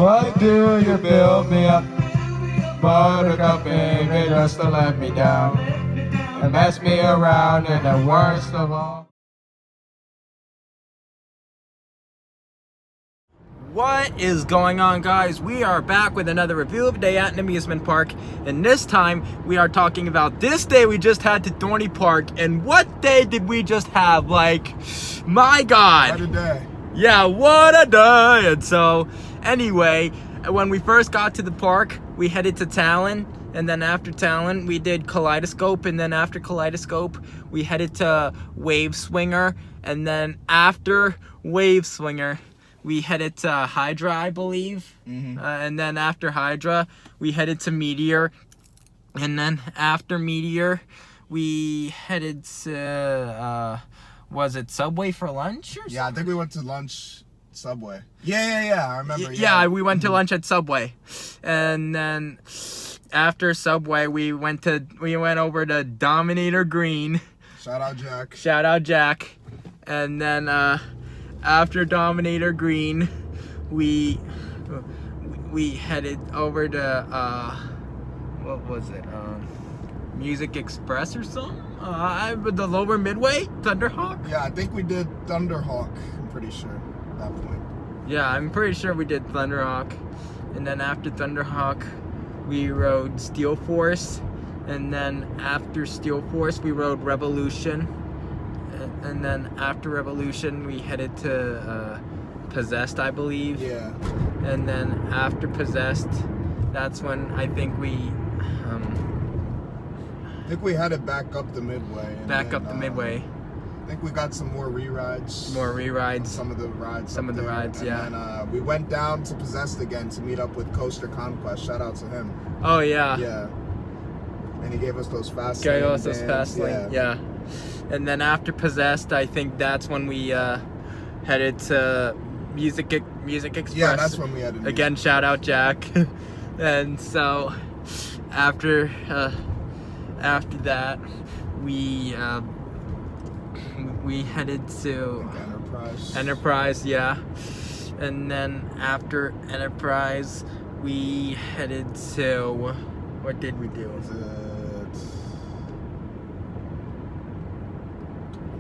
Why do you build me up? Buttercup, baby, just to let me down and mess me around, and the worst of all. What is going on, guys? We are back with another review of a day at an amusement park, and this time we are talking about this day we just had to Dorney Park. And what day did we just have? Like, my God! What a day! Yeah, what a day! And so, anyway, when we first got to the park, we headed to Talon, and then after Talon, we did Kaleidoscope, and then after Kaleidoscope, we headed to Wave Swinger, and then after Wave Swinger, we headed to Hydra, I believe. And then after Hydra, we headed to Meteor. And then after Meteor, we headed to, was it Subway for lunch or something? Yeah, I think we went to lunch, Subway. Yeah, I remember. Yeah, we went to lunch at Subway. And then after Subway, we went over to Dominator Green. Shout out Jack. Shout out Jack. And then, after Dominator Green, we headed over to what was it? Music Express or something? The Lower Midway, Thunderhawk. Yeah, I think we did Thunderhawk. I'm pretty sure at that point. Yeah, I'm pretty sure we did Thunderhawk, and then after Thunderhawk, we rode Steel Force, and then after Steel Force, we rode Revolution. And then after Revolution, we headed to Possessed, I believe. Yeah. And then after Possessed, that's when I think we headed back up the Midway. Midway. I think we got some more re-rides. More re-rides. Some of the rides. Yeah. And then we went down to Possessed again to meet up with Coaster Conquest. Shout out to him. Oh yeah. Yeah. And he gave us those fast lane. Yeah. And then after Possessed, I think that's when we headed to Music Express. Yeah, that's when we headed. Again, shout out Jack. And so after that, we headed to Enterprise, yeah. And then after Enterprise, we headed to, what did we do?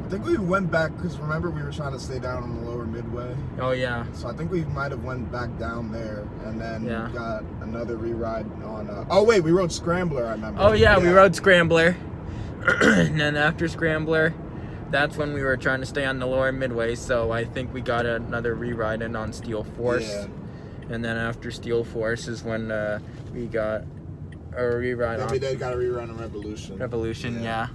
I think we went back, because remember we were trying to stay down on the Lower Midway. Oh yeah. So I think we might have went back down there, and then got another re-ride on. Oh wait, we rode Scrambler. I remember. Oh yeah, we rode Scrambler. And then after Scrambler, that's when we were trying to stay on the Lower Midway. So I think we got another re-ride in on Steel Force. Yeah. And then after Steel Force is when we got a re-ride on. We did got a re-ride on Revolution. Revolution, yeah.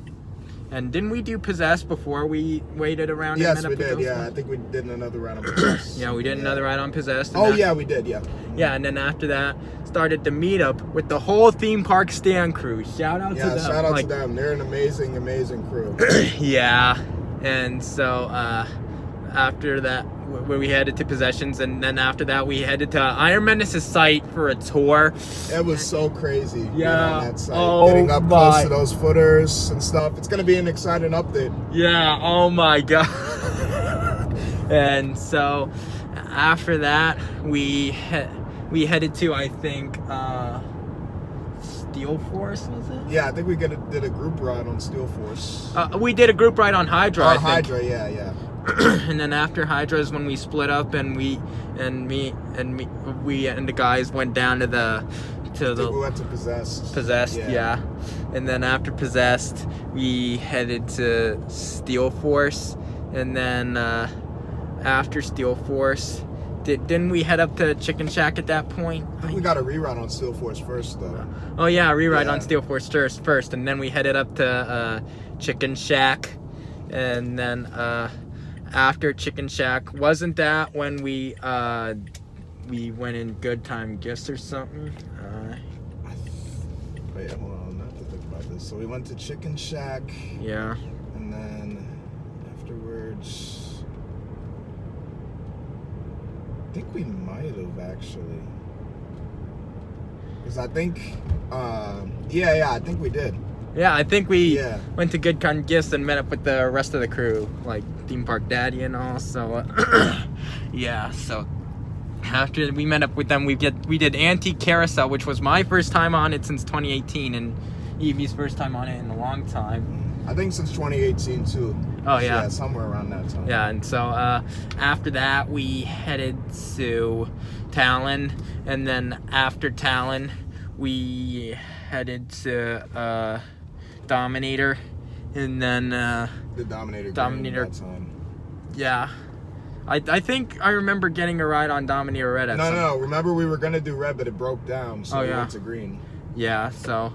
And didn't we do Possessed before we waited around? Yes, we did. Yeah, I think we did another ride on Possessed. Yeah, we did another ride on Possessed. Oh yeah, we did. Yeah. Yeah, and then after that, started the meetup with the whole theme park stand crew. Shout out to them. Yeah, shout out to them. They're an amazing crew. Yeah, and so after that, when we headed to Possessions, and then after that, we headed to Iron Menace's site for a tour. It was so crazy. Yeah. On that site. Oh, getting up close to those footers and stuff. It's gonna be an exciting update. Yeah. Oh my God. And so after that, we headed to, I think, Steel Force, was it? Yeah, I think we did a group ride on Steel Force. We did a group ride on Hydra. I think. Hydra, yeah. And then after Hydra is when we split up, and we and the guys went down to we went to Possessed. Yeah. And then after Possessed, we headed to Steel Force, and then after Steel Force, didn't we head up to Chicken Shack at that point? I think we got a rerun on Steel Force first, though. Oh yeah, reride on Steel Force first, and then we headed up to Chicken Shack, and then after Chicken Shack, wasn't that when we went in Good Time Gifts or something? Wait, hold on, I have to think about this. So we went to Chicken Shack. Yeah. And then afterwards, I think we might have actually. Because I think, I think we did. Yeah, I think we went to Good Kind Gifts and met up with the rest of the crew, like Theme Park Daddy and all. So, yeah. So after we met up with them, we did Antique Carousel, which was my first time on it since 2018, and Evie's first time on it in a long time. I think since 2018 too. Oh yeah, somewhere around that time. Yeah, and so after that we headed to Talon, and then after Talon we headed to Dominator, and then the Dominator that time. Yeah, I think I remember getting a ride on Dominator Red at No, remember we were gonna do Red, but it broke down, so we went to Green. Yeah, so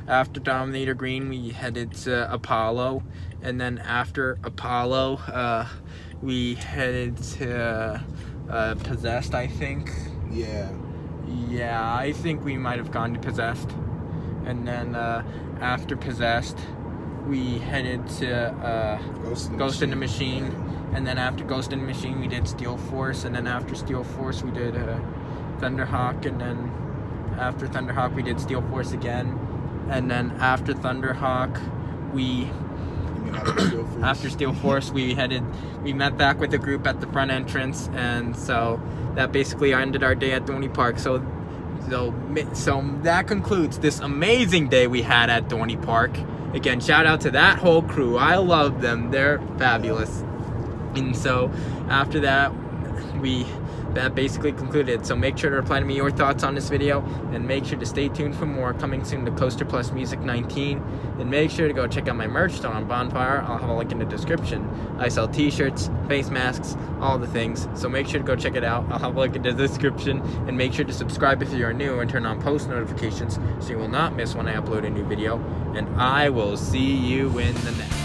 after Dominator Green we headed to Apollo, and then after Apollo we headed to Possessed, I think. Yeah, I think we might have gone to Possessed, and then after Possessed we headed to Ghost in the Machine, and then after Ghost in the Machine we did Steel Force, and then after Steel Force we did Thunderhawk, and then after Thunderhawk we did Steel Force again, and then after Thunderhawk after Steel Force we met back with the group at the front entrance, and so that basically ended our day at Dorney Park. So that concludes this amazing day we had at Dorney Park. Again, shout out to that whole crew. I love them. They're fabulous. And so after that, that basically concluded. So make sure to reply to me your thoughts on this video, and make sure to stay tuned for more coming soon to Coaster Plus Music 19. And make sure to go check out my merch store on Bonfire. I'll have a link in the description. I sell t-shirts, face masks, all the things. So make sure to go check it out. I'll have a link in the description. And make sure to subscribe if you are new, and turn on post notifications so you will not miss when I upload a new video. And I will see you in the next.